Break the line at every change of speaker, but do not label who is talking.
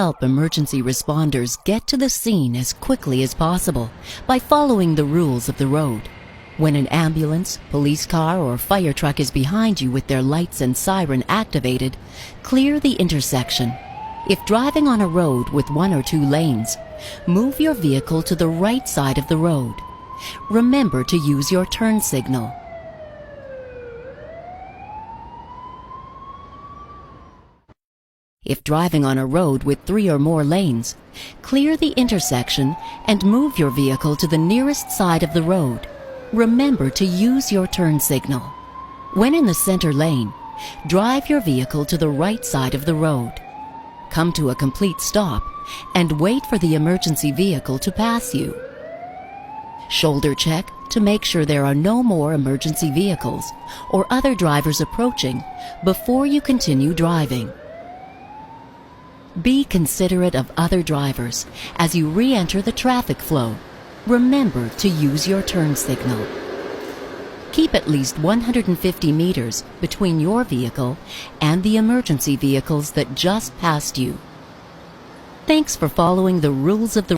Help emergency responders get to the scene as quickly as possible by following the rules of the road. When an ambulance, police car, or fire truck is behind you with their lights and siren activated, clear the intersection. If driving on a road with 1 or 2 lanes, move your vehicle to the right side of the road. Remember to use your turn signal. If driving on a road with 3 or more lanes, clear the intersection and move your vehicle to the nearest side of the road. Remember to use your turn signal. When in the center lane, drive your vehicle to the right side of the road. Come to a complete stop and wait for the emergency vehicle to pass you. Shoulder check to make sure there are no more emergency vehicles or other drivers approaching before you continue driving. Be considerate of other drivers as you re-enter the traffic flow. Remember to use your turn signal. Keep at least 150 meters between your vehicle and the emergency vehicles that just passed you. Thanks for following the rules of the